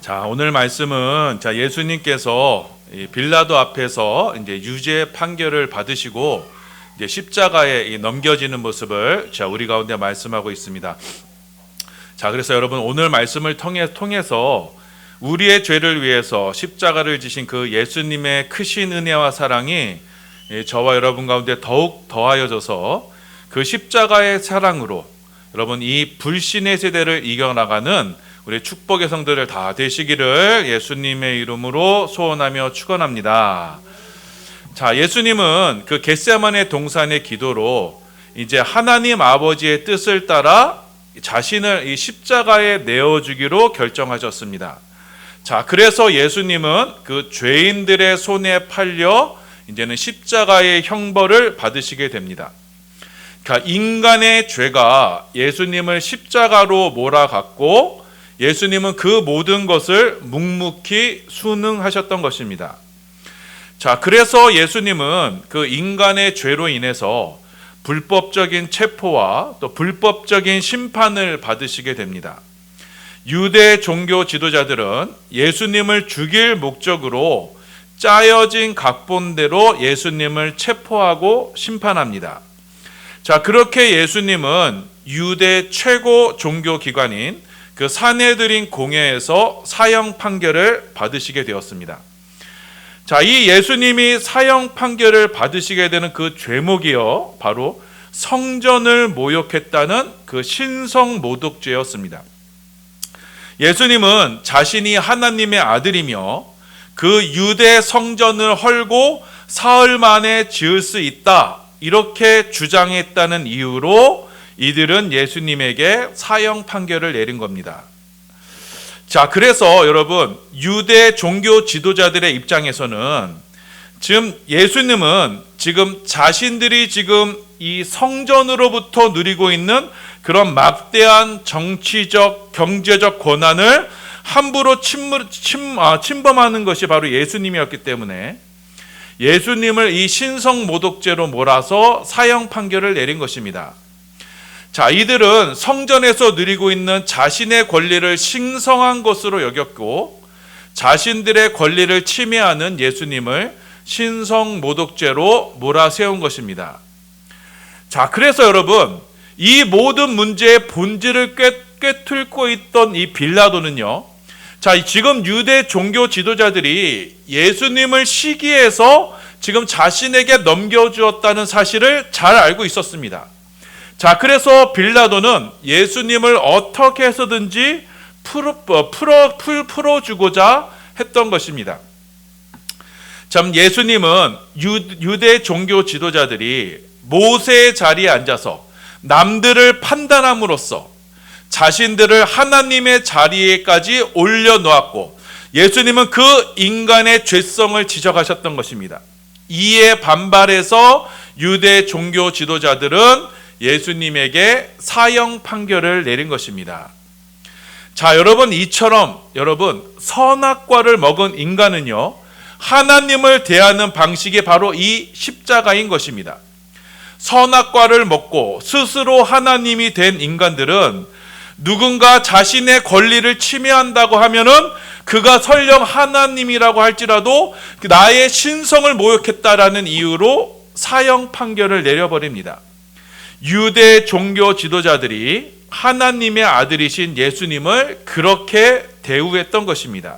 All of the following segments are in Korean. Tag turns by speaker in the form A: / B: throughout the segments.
A: 자, 오늘 말씀은 예수님께서 빌라도 앞에서 이제 유죄 판결을 받으시고 이제 십자가에 넘겨지는 모습을 우리 가운데 말씀하고 있습니다. 자, 그래서 여러분 오늘 말씀을 통해서 우리의 죄를 위해서 십자가를 지신 그 예수님의 크신 은혜와 사랑이 저와 여러분 가운데 더욱 더하여져서 그 십자가의 사랑으로 여러분 이 불신의 세대를 이겨나가는 우리 축복의 성도들 다 되시기를 예수님의 이름으로 소원하며 축원합니다. 자, 예수님은 그 겟세마네 동산의 기도로 이제 하나님 아버지의 뜻을 따라 자신을 이 십자가에 내어주기로 결정하셨습니다. 자, 그래서 예수님은 그 죄인들의 손에 팔려 이제는 십자가의 형벌을 받으시게 됩니다. 그러니까 인간의 죄가 예수님을 십자가로 몰아갔고 예수님은 그 모든 것을 묵묵히 순응하셨던 것입니다. 자, 그래서 예수님은 그 인간의 죄로 인해서 불법적인 체포와 또 불법적인 심판을 받으시게 됩니다. 유대 종교 지도자들은 예수님을 죽일 목적으로 짜여진 각본대로 예수님을 체포하고 심판합니다. 자, 그렇게 예수님은 유대 최고 종교 기관인 그 산헤드린 공회에서 사형 판결을 받으시게 되었습니다. 자, 이 예수님이 사형 판결을 받으시게 되는 그 죄목이요, 바로 성전을 모욕했다는 그 신성모독죄였습니다. 예수님은 자신이 하나님의 아들이며 그 유대 성전을 헐고 사흘 만에 지을 수 있다, 이렇게 주장했다는 이유로 이들은 예수님에게 사형 판결을 내린 겁니다. 자, 그래서 여러분 유대 종교 지도자들의 입장에서는 지금 예수님은 지금 자신들이 지금 이 성전으로부터 누리고 있는 그런 막대한 정치적, 경제적 권한을 함부로 침범하는 것이 바로 예수님이었기 때문에 예수님을 이 신성모독죄로 몰아서 사형 판결을 내린 것입니다. 자, 이들은 성전에서 누리고 있는 자신의 권리를 신성한 것으로 여겼고 자신들의 권리를 침해하는 예수님을 신성모독죄로 몰아세운 것입니다. 자, 그래서 여러분 이 모든 문제의 본질을 꿰뚫고 있던 이 빌라도는요, 자, 지금 유대 종교 지도자들이 예수님을 시기해서 지금 자신에게 넘겨주었다는 사실을 잘 알고 있었습니다. 자, 그래서 빌라도는 예수님을 어떻게 해서든지 풀어주고자 했던 것입니다. 참, 예수님은 유대 종교 지도자들이 모세의 자리에 앉아서 남들을 판단함으로써 자신들을 하나님의 자리에까지 올려놓았고 예수님은 그 인간의 죄성을 지적하셨던 것입니다. 이에 반발해서 유대 종교 지도자들은 예수님에게 사형 판결을 내린 것입니다. 자, 여러분 이처럼 여러분 선악과를 먹은 인간은요, 하나님을 대하는 방식이 바로 이 십자가인 것입니다. 선악과를 먹고 스스로 하나님이 된 인간들은 누군가 자신의 권리를 침해한다고 하면은 그가 설령 하나님이라고 할지라도 나의 신성을 모욕했다라는 이유로 사형 판결을 내려버립니다. 유대 종교 지도자들이 하나님의 아들이신 예수님을 그렇게 대우했던 것입니다.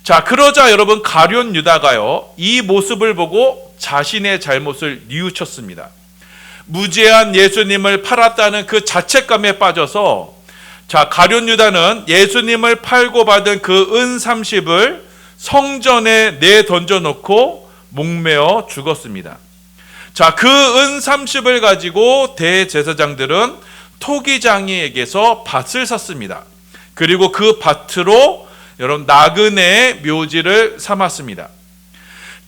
A: 자, 그러자 여러분 가룟 유다가요, 이 모습을 보고 자신의 잘못을 뉘우쳤습니다. 무죄한 예수님을 팔았다는 그 자책감에 빠져서 자, 가룟 유다는 예수님을 팔고 받은 그 은 30을 성전에 내던져 놓고 목매어 죽었습니다. 자, 그 은 30을 가지고 대제사장들은 토기장이에게서 밭을 샀습니다. 그리고 그 밭으로 여러분 나그네의 묘지를 삼았습니다.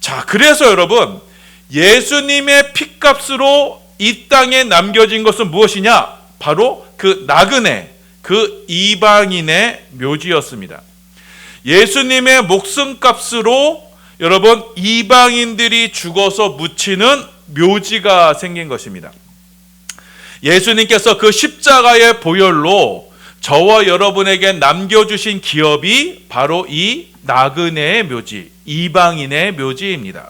A: 자, 그래서 여러분 예수님의 핏값으로 이 땅에 남겨진 것은 무엇이냐? 바로 그 나그네, 그 이방인의 묘지였습니다. 예수님의 목숨값으로 여러분 이방인들이 죽어서 묻히는 묘지가 생긴 것입니다. 예수님께서 그 십자가의 보혈로 저와 여러분에게 남겨주신 기업이 바로 이 나그네의 묘지, 이방인의 묘지입니다.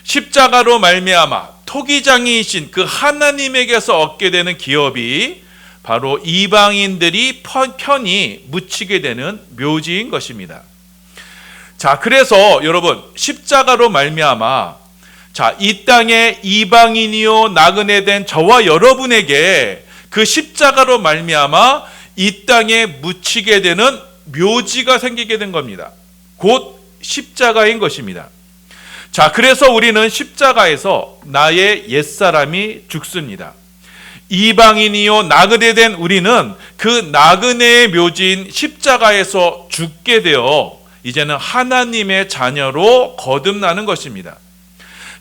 A: 십자가로 말미암아 토기장이신 그 하나님에게서 얻게 되는 기업이 바로 이방인들이 편히 묻히게 되는 묘지인 것입니다. 자, 그래서 여러분, 십자가로 말미암아 이 땅에 이방인이요 나그네 된 저와 여러분에게 그 십자가로 말미암아 이 땅에 묻히게 되는 묘지가 생기게 된 겁니다. 곧 십자가인 것입니다. 자, 그래서 우리는 십자가에서 나의 옛사람이 죽습니다. 이방인이요 나그네 된 우리는 그 나그네의 묘지인 십자가에서 죽게 되어 이제는 하나님의 자녀로 거듭나는 것입니다.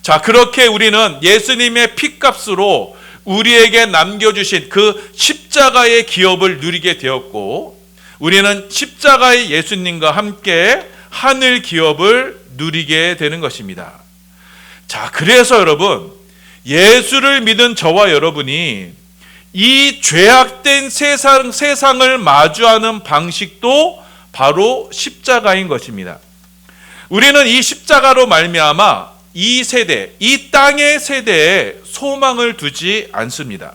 A: 자, 그렇게 우리는 예수님의 피값으로 우리에게 남겨주신 그 십자가의 기업을 누리게 되었고, 우리는 십자가의 예수님과 함께 하늘 기업을 누리게 되는 것입니다. 자, 그래서 여러분, 예수를 믿은 저와 여러분이 이 죄악된 세상을 마주하는 방식도 바로 십자가인 것입니다. 우리는 이 십자가로 말미암아 이 세대, 이 땅의 세대에 소망을 두지 않습니다.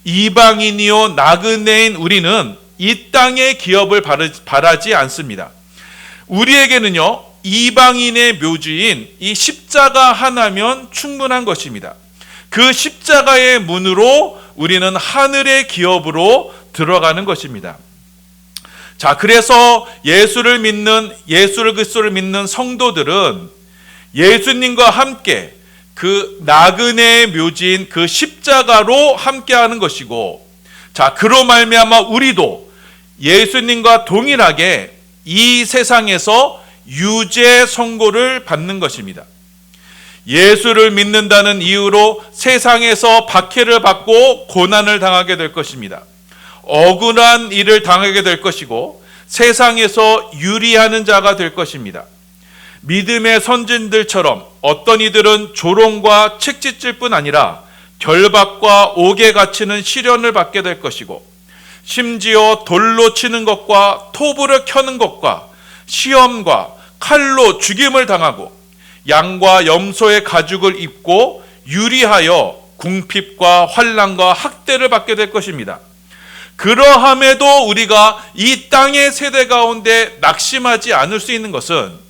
A: 이방인이요 나그네인 우리는 이 땅의 기업을 바라지 않습니다. 우리에게는요, 이방인의 묘지인 이 십자가 하나면 충분한 것입니다. 그 십자가의 문으로 우리는 하늘의 기업으로 들어가는 것입니다. 자, 그래서 예수 그리스도를 믿는 성도들은 예수님과 함께 그 나그네의 묘지인 그 십자가로 함께하는 것이고, 자, 그로 말미암아 우리도 예수님과 동일하게 이 세상에서 유죄 선고를 받는 것입니다. 예수를 믿는다는 이유로 세상에서 박해를 받고 고난을 당하게 될 것입니다. 억울한 일을 당하게 될 것이고 세상에서 유리하는 자가 될 것입니다. 믿음의 선진들처럼 어떤 이들은 조롱과 책짓질 뿐 아니라 결박과 옥에 갇히는 시련을 받게 될 것이고, 심지어 돌로 치는 것과 톱으로 켜는 것과 시험과 칼로 죽임을 당하고 양과 염소의 가죽을 입고 유리하여 궁핍과 환난과 학대를 받게 될 것입니다. 그러함에도 우리가 이 땅의 세대 가운데 낙심하지 않을 수 있는 것은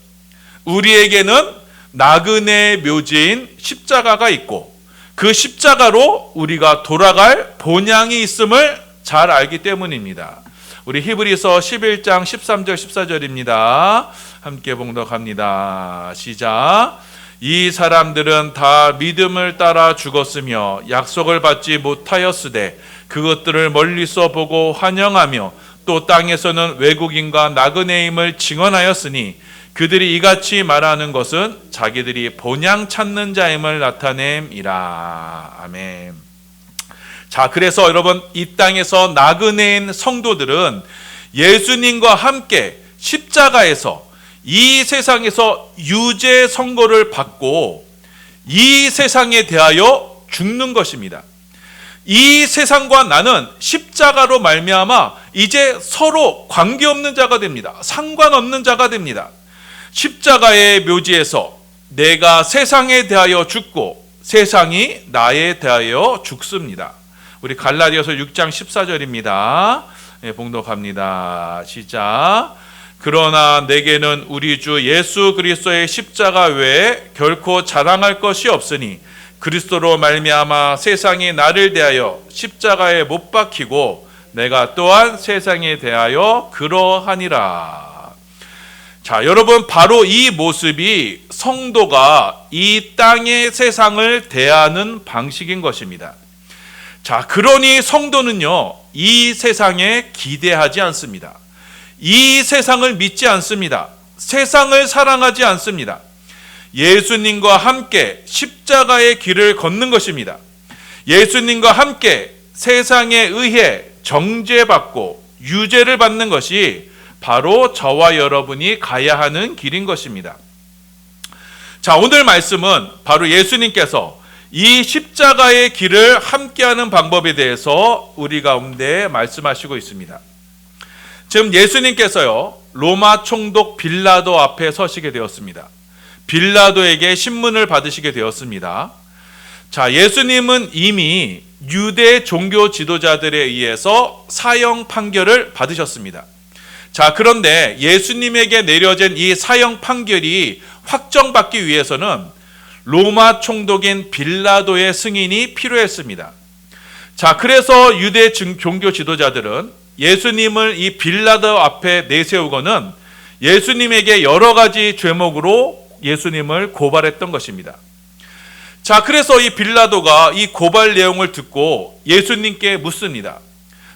A: 우리에게는 나그네의 묘지인 십자가가 있고 그 십자가로 우리가 돌아갈 본향이 있음을 잘 알기 때문입니다. 우리 히브리서 11장 13절 14절입니다. 함께 봉독합니다. 시작. 이 사람들은 다 믿음을 따라 죽었으며 약속을 받지 못하였으되 그것들을 멀리서 보고 환영하며 또 땅에서는 외국인과 나그네임을 증언하였으니 그들이 이같이 말하는 것은 자기들이 본향 찾는 자임을 나타냄이라. 아멘. 자, 그래서 여러분, 이 땅에서 나그네인 성도들은 예수님과 함께 십자가에서 이 세상에서 유죄 선고를 받고 이 세상에 대하여 죽는 것입니다. 이 세상과 나는 십자가로 말미암아 이제 서로 관계없는 자가 됩니다. 상관없는 자가 됩니다. 십자가의 묘지에서 내가 세상에 대하여 죽고 세상이 나에 대하여 죽습니다. 우리 갈라디아서 6장 14절입니다. 네, 봉독합니다. 시작. 그러나 내게는 우리 주 예수 그리스도의 십자가 외에 결코 자랑할 것이 없으니 그리스도로 말미암아 세상이 나를 대하여 십자가에 못 박히고 내가 또한 세상에 대하여 그러하니라. 자, 여러분, 바로 이 모습이 성도가 이 땅의 세상을 대하는 방식인 것입니다. 자, 그러니 성도는요, 이 세상에 기대하지 않습니다. 이 세상을 믿지 않습니다. 세상을 사랑하지 않습니다. 예수님과 함께 십자가의 길을 걷는 것입니다. 예수님과 함께 세상에 의해 정죄받고 유죄를 받는 것이 바로 저와 여러분이 가야 하는 길인 것입니다. 자, 오늘 말씀은 바로 예수님께서 이 십자가의 길을 함께하는 방법에 대해서 우리 가운데 말씀하시고 있습니다. 지금 예수님께서요, 로마 총독 빌라도 앞에 서시게 되었습니다. 빌라도에게 신문을 받으시게 되었습니다. 자, 예수님은 이미 유대 종교 지도자들에 의해서 사형 판결을 받으셨습니다. 자, 그런데 예수님에게 내려진 이 사형 판결이 확정받기 위해서는 로마 총독인 빌라도의 승인이 필요했습니다. 자, 그래서 유대 종교 지도자들은 예수님을 이 빌라도 앞에 내세우고는 예수님에게 여러 가지 죄목으로 예수님을 고발했던 것입니다. 자, 그래서 이 빌라도가 이 고발 내용을 듣고 예수님께 묻습니다.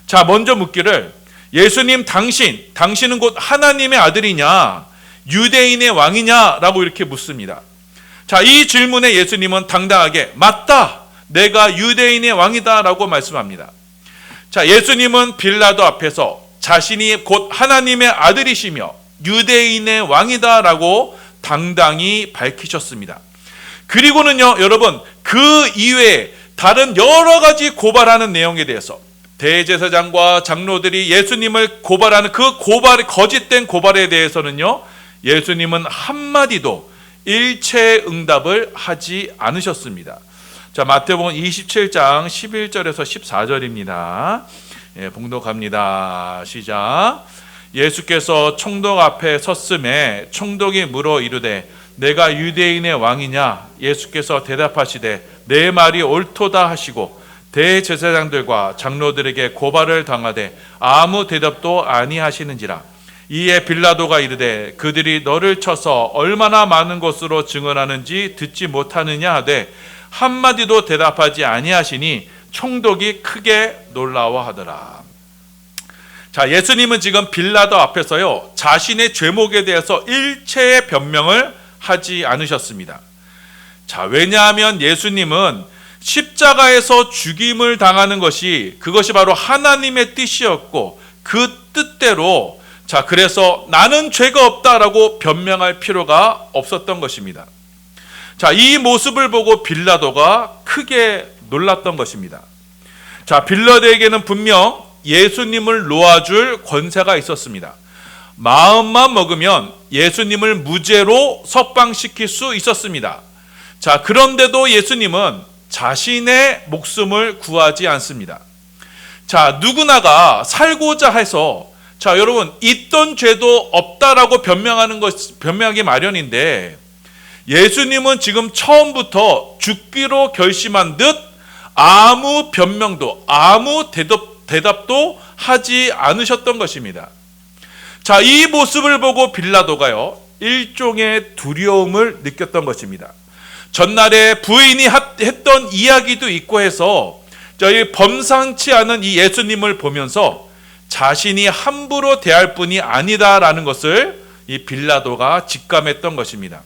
A: 자, 먼저 묻기를, 예수님, 당신은 곧 하나님의 아들이냐, 유대인의 왕이냐? 라고 이렇게 묻습니다. 자, 이 질문에 예수님은 당당하게 맞다, 내가 유대인의 왕이다 라고 말씀합니다. 자, 예수님은 빌라도 앞에서 자신이 곧 하나님의 아들이시며 유대인의 왕이다 라고 당당히 밝히셨습니다. 그리고는요, 여러분, 그 이외에 다른 여러 가지 고발하는 내용에 대해서 대제사장과 장로들이 예수님을 고발하는 그 거짓된 고발에 대해서는요, 예수님은 한마디도 일체 응답을 하지 않으셨습니다. 자, 마태복음 27장 11절에서 14절입니다. 예, 봉독합니다. 시작. 예수께서 총독 앞에 섰음에 총독이 물어 이르되 내가 유대인의 왕이냐? 예수께서 대답하시되 내 말이 옳도다 하시고 대제사장들과 장로들에게 고발을 당하되 아무 대답도 아니하시는지라. 이에 빌라도가 이르되 그들이 너를 쳐서 얼마나 많은 것으로 증언하는지 듣지 못하느냐 하되 한마디도 대답하지 아니하시니 총독이 크게 놀라워하더라. 자, 예수님은 지금 빌라도 앞에서요, 자신의 죄목에 대해서 일체의 변명을 하지 않으셨습니다. 자, 왜냐하면 예수님은 십자가에서 죽임을 당하는 그것이 바로 하나님의 뜻이었고 그 뜻대로, 자, 그래서 나는 죄가 없다라고 변명할 필요가 없었던 것입니다. 자, 이 모습을 보고 빌라도가 크게 놀랐던 것입니다. 자, 빌라도에게는 분명 예수님을 놓아줄 권세가 있었습니다. 마음만 먹으면 예수님을 무죄로 석방시킬 수 있었습니다. 자, 그런데도 예수님은 자신의 목숨을 구하지 않습니다. 자, 누구나가 살고자 해서, 자, 여러분, 있던 죄도 없다라고 변명하기 마련인데, 예수님은 지금 처음부터 죽기로 결심한 듯 아무 변명도, 아무 대답도 하지 않으셨던 것입니다. 자, 이 모습을 보고 빌라도가요, 일종의 두려움을 느꼈던 것입니다. 전날에 부인이 했던 이야기도 있고 해서 저희 범상치 않은 이 예수님을 보면서 자신이 함부로 대할 뿐이 아니다라는 것을 이 빌라도가 직감했던 것입니다.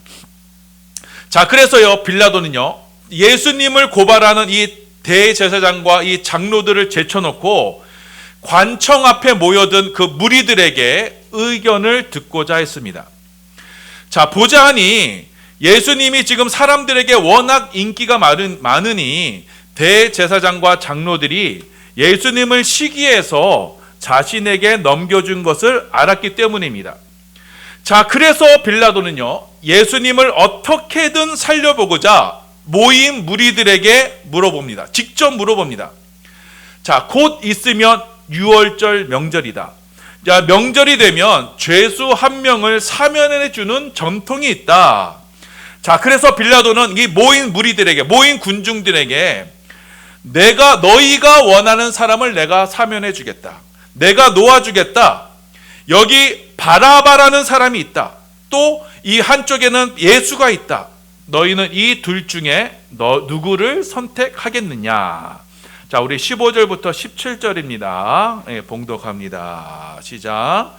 A: 자, 그래서요, 빌라도는요, 예수님을 고발하는 이 대제사장과 이 장로들을 제쳐놓고 관청 앞에 모여든 그 무리들에게 의견을 듣고자 했습니다. 자, 보자 하니 예수님이 지금 사람들에게 워낙 인기가 많으니 대제사장과 장로들이 예수님을 시기해서 자신에게 넘겨준 것을 알았기 때문입니다. 자, 그래서 빌라도는요, 예수님을 어떻게든 살려보고자 모인 무리들에게 물어봅니다. 직접 물어봅니다. 자, 곧 있으면 유월절 명절이다. 자, 명절이 되면 죄수 한 명을 사면해 주는 전통이 있다. 자, 그래서 빌라도는 이 모인 무리들에게, 모인 군중들에게 너희가 원하는 사람을 내가 사면해 주겠다. 내가 놓아주겠다. 여기 바라바라는 사람이 있다. 또 이 한쪽에는 예수가 있다. 너희는 이 둘 중에 누구를 선택하겠느냐. 자, 우리 15절부터 17절입니다. 예, 봉독합니다. 시작.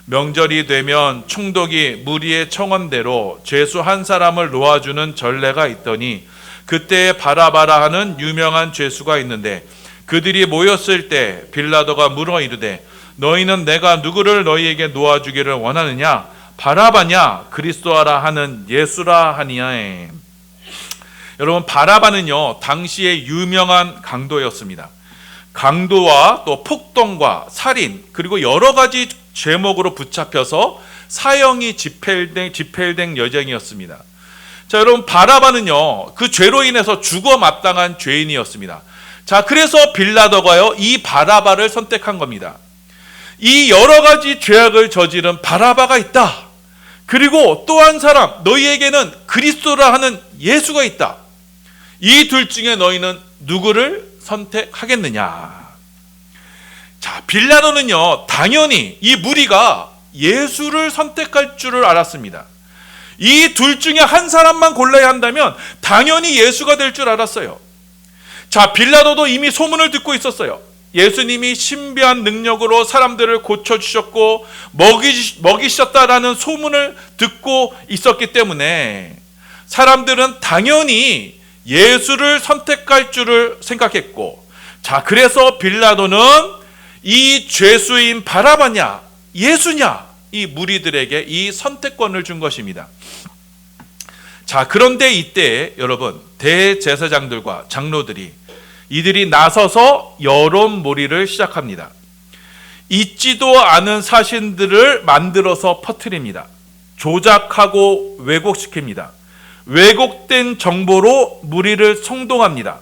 A: 명절이 되면 총독이 무리의 청원대로 죄수 한 사람을 놓아주는 전례가 있더니 그때 바라바라 하는 유명한 죄수가 있는데 그들이 모였을 때 빌라도가 물어 이르되 너희는 내가 누구를 너희에게 놓아주기를 원하느냐? 바라바냐? 그리스도라 하는 예수라 하니야. 여러분, 바라바는요, 당시의 유명한 강도였습니다. 강도와 또 폭동과 살인, 그리고 여러 가지 죄목으로 붙잡혀서 사형이 집행된 여정이었습니다. 자, 여러분, 바라바는요, 그 죄로 인해서 죽어 마땅한 죄인이었습니다. 자, 그래서 빌라도가요, 이 바라바를 선택한 겁니다. 이 여러 가지 죄악을 저지른 바라바가 있다. 그리고 또 한 사람, 너희에게는 그리스도라 하는 예수가 있다. 이 둘 중에 너희는 누구를 선택하겠느냐? 자, 빌라도는요, 당연히 이 무리가 예수를 선택할 줄을 알았습니다. 이 둘 중에 한 사람만 골라야 한다면 당연히 예수가 될 줄 알았어요. 자, 빌라도도 이미 소문을 듣고 있었어요. 예수님이 신비한 능력으로 사람들을 고쳐주셨고 먹이셨다라는 소문을 듣고 있었기 때문에 사람들은 당연히 예수를 선택할 줄을 생각했고, 자, 그래서 빌라도는 이 죄수인 바라바냐 예수냐, 이 무리들에게 이 선택권을 준 것입니다. 자, 그런데 이때 여러분, 대제사장들과 장로들이 이들이 나서서 여론몰이를 시작합니다. 있지도 않은 사실들을 만들어서 퍼뜨립니다. 조작하고 왜곡시킵니다. 왜곡된 정보로 무리를 선동합니다.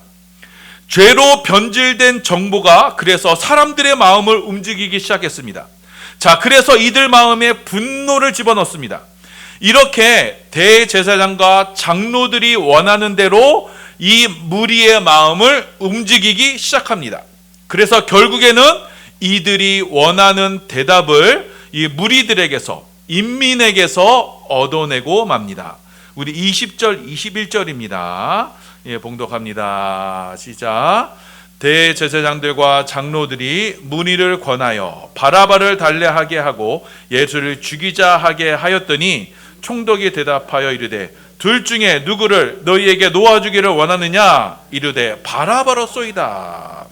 A: 죄로 변질된 정보가 그래서 사람들의 마음을 움직이기 시작했습니다. 자, 그래서 이들 마음에 분노를 집어넣습니다. 이렇게 대제사장과 장로들이 원하는 대로 이 무리의 마음을 움직이기 시작합니다. 그래서 결국에는 이들이 원하는 대답을 이 무리들에게서, 인민에게서 얻어내고 맙니다. 우리 20절, 21절입니다. 예, 봉독합니다. 시작. 대제사장들과 장로들이 무리를 권하여 바라바를 달래하게 하고 예수를 죽이자 하게 하였더니 총독이 대답하여 이르되 둘 중에 누구를 너희에게 놓아주기를 원하느냐? 이르되 바라바로소이다.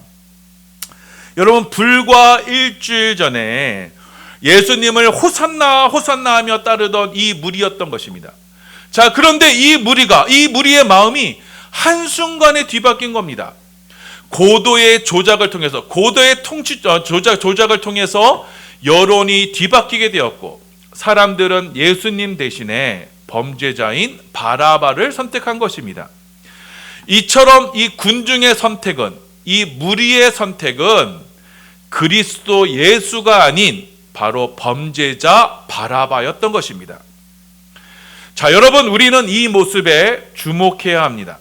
A: 여러분, 불과 일주일 전에 예수님을 호산나 호산나 하며 따르던 이 무리였던 것입니다. 자, 그런데 이 무리의 마음이 한순간에 뒤바뀐 겁니다. 고도의 조작을 통해서, 조작을 통해서 여론이 뒤바뀌게 되었고, 사람들은 예수님 대신에 범죄자인 바라바를 선택한 것입니다. 이처럼 이 군중의 선택은, 이 무리의 선택은 그리스도 예수가 아닌 바로 범죄자 바라바였던 것입니다. 자, 여러분, 우리는 이 모습에 주목해야 합니다.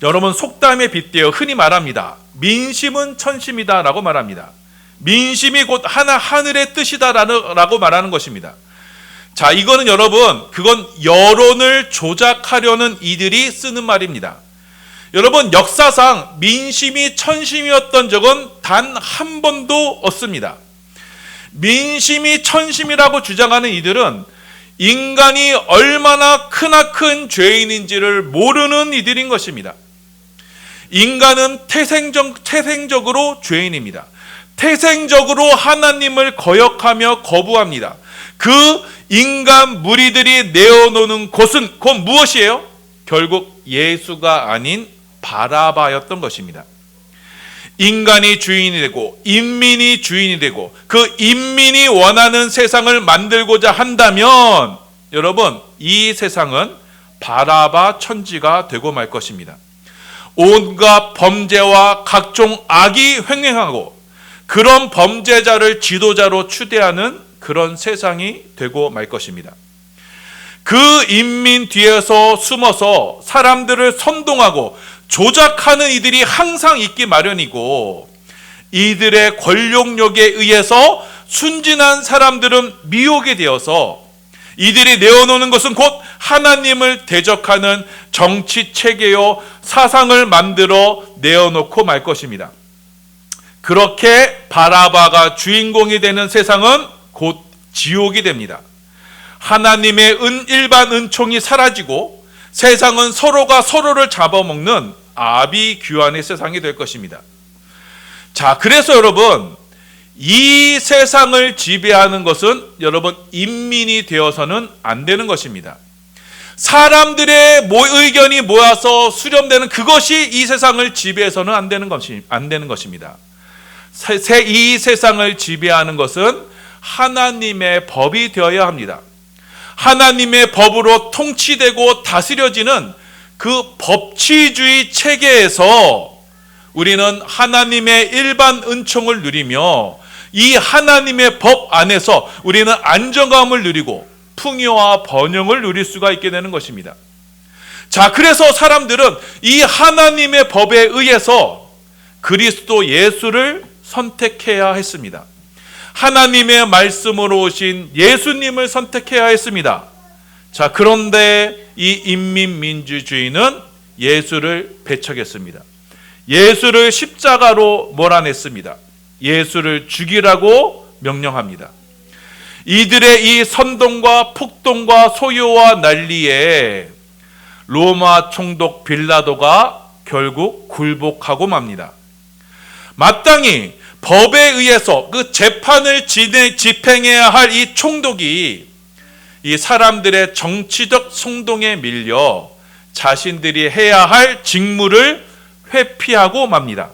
A: 여러분, 속담에 빗대어 흔히 말합니다. 민심은 천심이다 라고 말합니다. 민심이 곧 하늘의 뜻이다 라고 말하는 것입니다. 자, 이거는 여러분, 그건 여론을 조작하려는 이들이 쓰는 말입니다. 여러분, 역사상 민심이 천심이었던 적은 단 한 번도 없습니다. 민심이 천심이라고 주장하는 이들은 인간이 얼마나 크나큰 죄인인지를 모르는 이들인 것입니다. 인간은 태생적으로 죄인입니다. 태생적으로 하나님을 거역하며 거부합니다. 그 인간 무리들이 내어놓는 곳은 곧 무엇이에요? 결국 예수가 아닌 바라바였던 것입니다. 인간이 주인이 되고 인민이 주인이 되고 그 인민이 원하는 세상을 만들고자 한다면 여러분, 이 세상은 바라바 천지가 되고 말 것입니다. 온갖 범죄와 각종 악이 횡행하고 그런 범죄자를 지도자로 추대하는 그런 세상이 되고 말 것입니다. 그 인민 뒤에서 숨어서 사람들을 선동하고 조작하는 이들이 항상 있기 마련이고, 이들의 권력욕에 의해서 순진한 사람들은 미혹이 되어서 이들이 내어놓는 것은 곧 하나님을 대적하는 정치 체계요 사상을 만들어 내어놓고 말 것입니다. 그렇게 바라바가 주인공이 되는 세상은 곧 지옥이 됩니다. 하나님의 일반 은총이 사라지고 세상은 서로가 서로를 잡아먹는 아비규환의 세상이 될 것입니다. 자, 그래서 여러분, 이 세상을 지배하는 것은 여러분 인민이 되어서는 안 되는 것입니다. 사람들의 의견이 모여서 수렴되는 그것이 이 세상을 지배해서는 안 되는 것입니다. 이 세상을 지배하는 것은 하나님의 법이 되어야 합니다. 하나님의 법으로 통치되고 다스려지는 그 법치주의 체계에서 우리는 하나님의 일반 은총을 누리며 이 하나님의 법 안에서 우리는 안정감을 누리고 풍요와 번영을 누릴 수가 있게 되는 것입니다. 자, 그래서 사람들은 이 하나님의 법에 의해서 그리스도 예수를 선택해야 했습니다. 하나님의 말씀으로 오신 예수님을 선택해야 했습니다. 자, 그런데 이 인민민주주의는 예수를 배척했습니다. 예수를 십자가로 몰아냈습니다. 예수를 죽이라고 명령합니다. 이들의 이 선동과 폭동과 소요와 난리에 로마 총독 빌라도가 결국 굴복하고 맙니다. 마땅히 법에 의해서 그 재판을 집행해야 할 이 총독이 이 사람들의 정치적 성동에 밀려 자신들이 해야 할 직무를 회피하고 맙니다.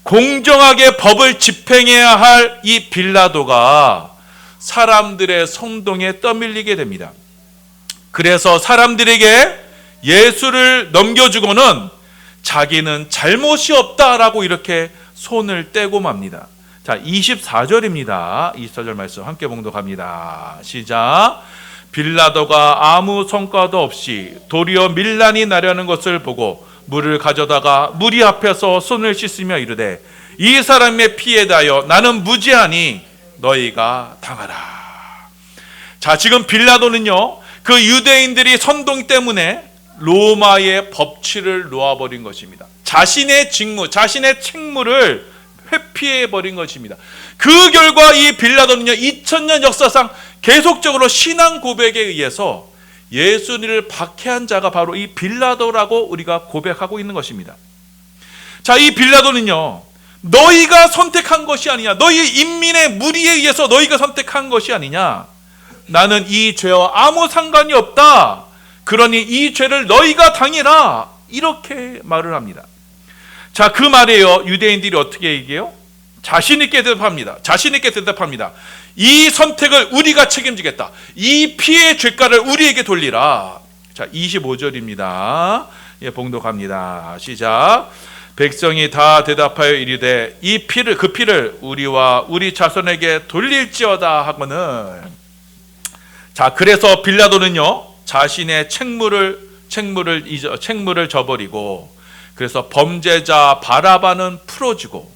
A: 공정하게 법을 집행해야 할 이 빌라도가 사람들의 성동에 떠밀리게 됩니다. 그래서 사람들에게 예수를 넘겨주고는 자기는 잘못이 없다라고 이렇게 손을 떼고 맙니다. 자, 24절입니다. 24절 말씀 함께 봉독합니다. 시작. 빌라도가 아무 성과도 없이 도리어 밀란이 나려는 것을 보고 물을 가져다가 무리 앞에서 손을 씻으며 이르되 이 사람의 피에 대하여 나는 무죄하니 너희가 당하라. 자, 지금 빌라도는요, 그 유대인들이 선동 때문에 로마의 법치를 놓아버린 것입니다. 자신의 직무, 자신의 책무를 회피해버린 것입니다. 그 결과 이 빌라도는요, 2000년 역사상 계속적으로 신앙 고백에 의해서 예수님을 박해한 자가 바로 이 빌라도라고 우리가 고백하고 있는 것입니다. 자, 이 빌라도는요, 너희가 선택한 것이 아니냐, 너희 인민의 무리에 의해서 너희가 선택한 것이 아니냐, 나는 이 죄와 아무 상관이 없다, 그러니 이 죄를 너희가 당해라, 이렇게 말을 합니다. 자, 그 말에요, 유대인들이 어떻게 얘기해요? 자신 있게 대답합니다. 자신 있게 대답합니다. 이 선택을 우리가 책임지겠다. 이 피의 죄가를 우리에게 돌리라. 자, 25절입니다. 예, 봉독합니다. 시작. 백성이 다 대답하여 이르되 이 피를, 그 피를 우리와 우리 자손에게 돌릴지어다 하고는, 자, 그래서 빌라도는요, 자신의 책무를 저버리고, 그래서 범죄자 바라바는 풀어주고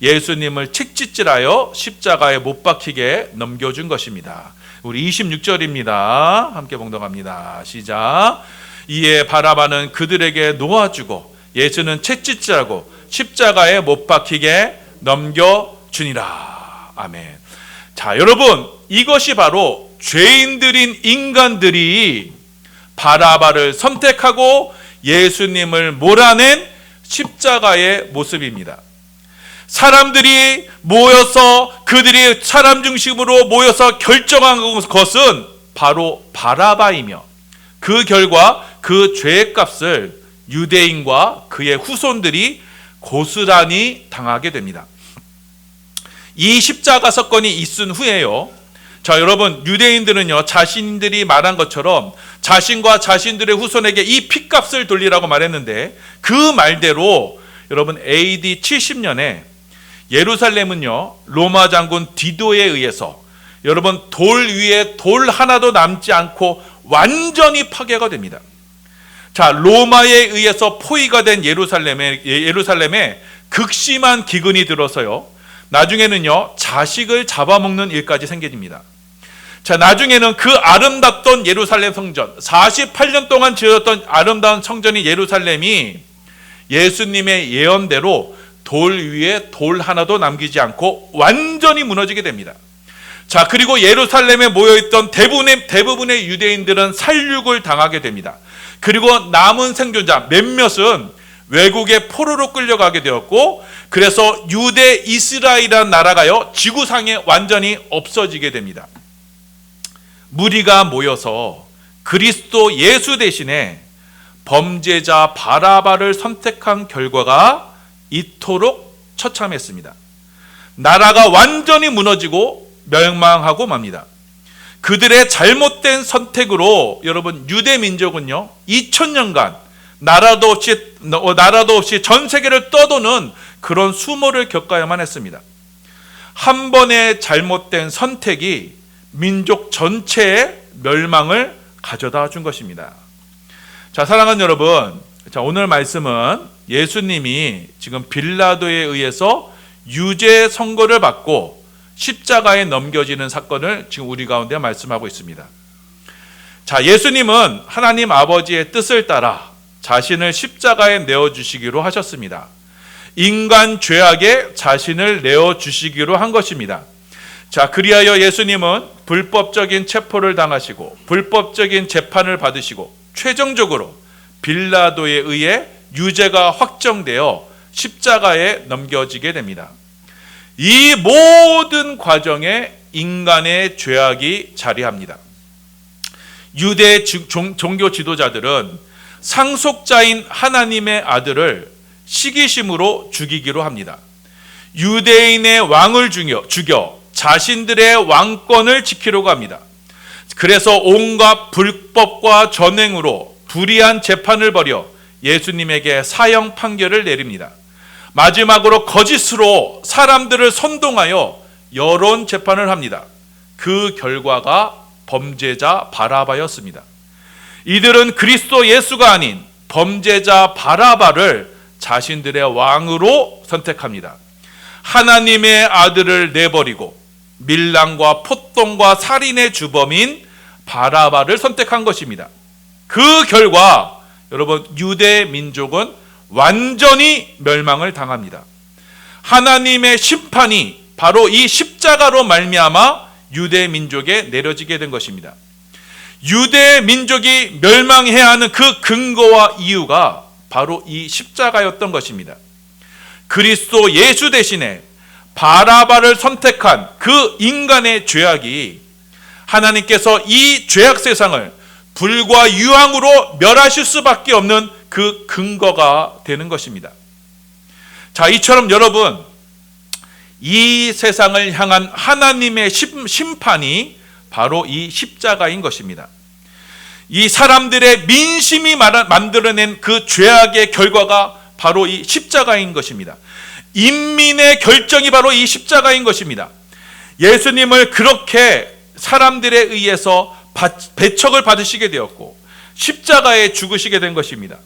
A: 예수님을 책짓질하여 십자가에 못 박히게 넘겨준 것입니다. 우리 26절입니다. 함께 봉독합니다. 시작. 이에 바라바는 그들에게 놓아주고 예수는 책짓질하고 십자가에 못 박히게 넘겨주니라. 아멘. 자, 여러분, 이것이 바로 죄인들인 인간들이 바라바를 선택하고 예수님을 몰아낸 십자가의 모습입니다. 사람들이 모여서, 그들이 사람 중심으로 모여서 결정한 것은 바로 바라바이며, 그 결과 그 죄의 값을 유대인과 그의 후손들이 고스란히 당하게 됩니다. 이 십자가 사건이 있은 후에요, 자, 여러분, 유대인들은요, 자신들이 말한 것처럼 자신과 자신들의 후손에게 이 핏값을 돌리라고 말했는데, 그 말대로 여러분 AD 70년에 예루살렘은요, 로마 장군 디도에 의해서 여러분 돌 위에 돌 하나도 남지 않고 완전히 파괴가 됩니다. 자, 로마에 의해서 포위가 된 예루살렘에 극심한 기근이 들어서요, 나중에는요, 자식을 잡아먹는 일까지 생깁니다. 자, 나중에는 그 아름답던 예루살렘 성전, 48년 동안 지어졌던 아름다운 성전인 예루살렘이 예수님의 예언대로 돌 위에 돌 하나도 남기지 않고 완전히 무너지게 됩니다. 자, 그리고 예루살렘에 모여있던 대부분의 유대인들은 살육을 당하게 됩니다. 그리고 남은 생존자 몇몇은 외국에 포로로 끌려가게 되었고, 그래서 유대 이스라엘이라는 나라가요, 지구상에 완전히 없어지게 됩니다. 무리가 모여서 그리스도 예수 대신에 범죄자 바라바를 선택한 결과가 이토록 처참했습니다. 나라가 완전히 무너지고 멸망하고 맙니다. 그들의 잘못된 선택으로 여러분 유대 민족은요 2000년간 나라도 없이 전 세계를 떠도는 그런 수모를 겪어야만 했습니다. 한 번의 잘못된 선택이 민족 전체의 멸망을 가져다 준 것입니다. 자, 사랑하는 여러분, 자, 오늘 말씀은 예수님이 지금 빌라도에 의해서 유죄 선고를 받고 십자가에 넘겨지는 사건을 지금 우리 가운데 말씀하고 있습니다. 자, 예수님은 하나님 아버지의 뜻을 따라 자신을 십자가에 내어주시기로 하셨습니다. 인간 죄악에 자신을 내어주시기로 한 것입니다. 자, 그리하여 예수님은 불법적인 체포를 당하시고 불법적인 재판을 받으시고 최종적으로 빌라도에 의해 유죄가 확정되어 십자가에 넘겨지게 됩니다. 이 모든 과정에 인간의 죄악이 자리합니다. 유대 종교 지도자들은 상속자인 하나님의 아들을 시기심으로 죽이기로 합니다. 유대인의 왕을 죽여 자신들의 왕권을 지키려고 합니다. 그래서 온갖 불법과 전횡으로 불의한 재판을 벌여 예수님에게 사형 판결을 내립니다. 마지막으로 거짓으로 사람들을 선동하여 여론 재판을 합니다. 그 결과가 범죄자 바라바였습니다. 이들은 그리스도 예수가 아닌 범죄자 바라바를 자신들의 왕으로 선택합니다. 하나님의 아들을 내버리고 밀랑과 폭동과 살인의 주범인 바라바를 선택한 것입니다. 그 결과 여러분 유대 민족은 완전히 멸망을 당합니다. 하나님의 심판이 바로 이 십자가로 말미암아 유대 민족에 내려지게 된 것입니다. 유대 민족이 멸망해야 하는 그 근거와 이유가 바로 이 십자가였던 것입니다. 그리스도 예수 대신에 바라바를 선택한 그 인간의 죄악이 하나님께서 이 죄악 세상을 불과 유황으로 멸하실 수밖에 없는 그 근거가 되는 것입니다. 자, 이처럼 여러분, 이 세상을 향한 하나님의 심판이 바로 이 십자가인 것입니다. 이 사람들의 민심이 만들어낸 그 죄악의 결과가 바로 이 십자가인 것입니다. 인민의 결정이 바로 이 십자가인 것입니다. 예수님을 그렇게 사람들에 의해서 배척을 받으시게 되었고 십자가에 죽으시게 된 것입니다.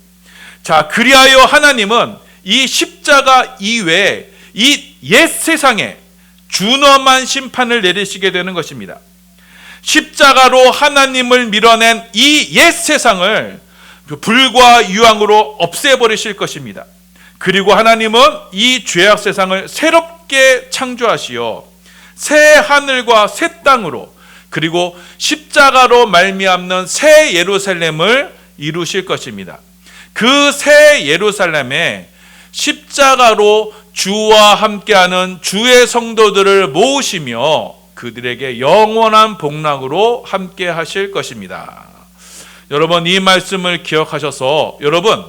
A: 자, 그리하여 하나님은 이 십자가 이외에 이 옛 세상에 준엄한 심판을 내리시게 되는 것입니다. 십자가로 하나님을 밀어낸 이 옛 세상을 불과 유황으로 없애버리실 것입니다. 그리고 하나님은 이 죄악 세상을 새롭게 창조하시어 새 하늘과 새 땅으로 그리고 십자가로 말미암는 새 예루살렘을 이루실 것입니다. 그 새 예루살렘에 십자가로 주와 함께하는 주의 성도들을 모으시며 그들에게 영원한 복락으로 함께 하실 것입니다. 여러분, 이 말씀을 기억하셔서 여러분,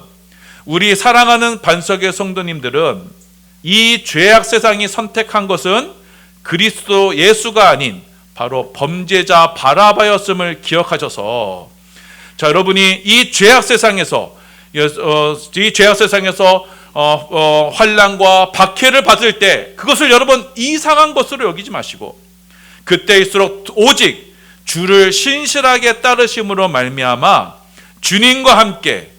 A: 우리 사랑하는 반석의 성도님들은 이 죄악 세상이 선택한 것은 그리스도 예수가 아닌 바로 범죄자 바라바였음을 기억하셔서, 자, 여러분이 이 죄악 세상에서 환난과 박해를 받을 때 그것을 여러분 이상한 것으로 여기지 마시고 그때일수록 오직 주를 신실하게 따르심으로 말미암아 주님과 함께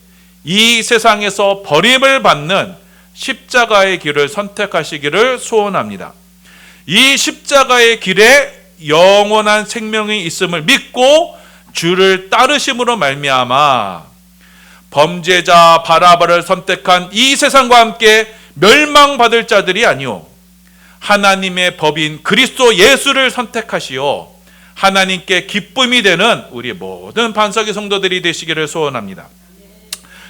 A: 이 세상에서 버림을 받는 십자가의 길을 선택하시기를 소원합니다. 이 십자가의 길에 영원한 생명이 있음을 믿고 주를 따르심으로 말미암아 범죄자 바라바를 선택한 이 세상과 함께 멸망받을 자들이 아니오 하나님의 법인 그리스도 예수를 선택하시어 하나님께 기쁨이 되는 우리 모든 반석의 성도들이 되시기를 소원합니다.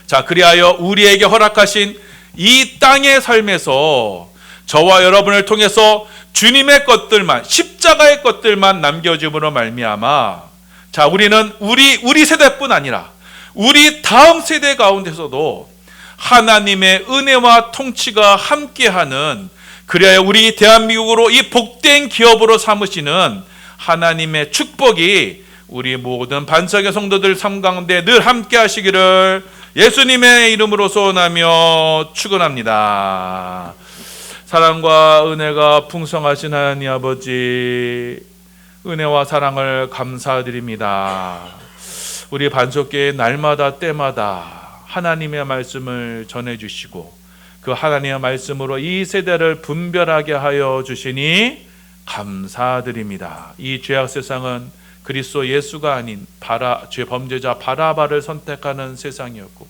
A: 자, 그리하여 우리에게 허락하신 이 땅의 삶에서 저와 여러분을 통해서 주님의 것들만, 십자가의 것들만 남겨줌으로 말미암아, 자, 우리는 우리 세대뿐 아니라 우리 다음 세대 가운데서도 하나님의 은혜와 통치가 함께하는 그래야 우리 대한민국으로 이 복된 기업으로 삼으시는 하나님의 축복이 우리 모든 반석의 성도들 삶 가운데 늘 함께 하시기를 예수님의 이름으로 소원하며 축원합니다. 사랑과 은혜가 풍성하신 하나님 아버지, 은혜와 사랑을 감사드립니다. 우리 반석교회 날마다 때마다 하나님의 말씀을 전해주시고 그 하나님의 말씀으로 이 세대를 분별하게 하여 주시니 감사드립니다. 이 죄악 세상은 그리스도 예수가 아닌 죄 범죄자 바라바를 선택하는 세상이었고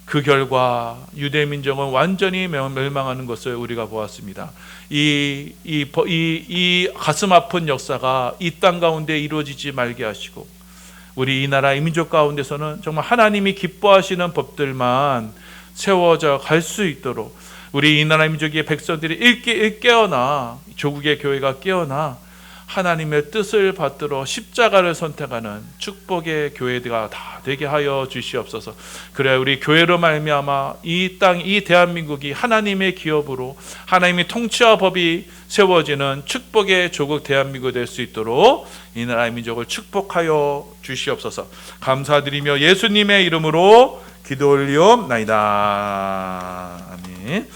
A: 그 결과 유대 민족은 완전히 멸망하는 것을 우리가 보았습니다. 이 가슴 아픈 역사가 이 땅 가운데 이루어지지 말게 하시고 우리 이 나라 이 민족 가운데서는 정말 하나님이 기뻐하시는 법들만 세워져 갈 수 있도록 우리 이 나라 민족의 백성들이 깨어나 조국의 교회가 깨어나 하나님의 뜻을 받들어 십자가를 선택하는 축복의 교회가 다 되게 하여 주시옵소서. 그래 우리 교회로 말미암아 이 땅, 이 대한민국이 하나님의 기업으로 하나님의 통치와 법이 세워지는 축복의 조국 대한민국 될 수 있도록 이 나라의 민족을 축복하여 주시옵소서. 감사드리며 예수님의 이름으로 기도 올리옵나이다. 아멘.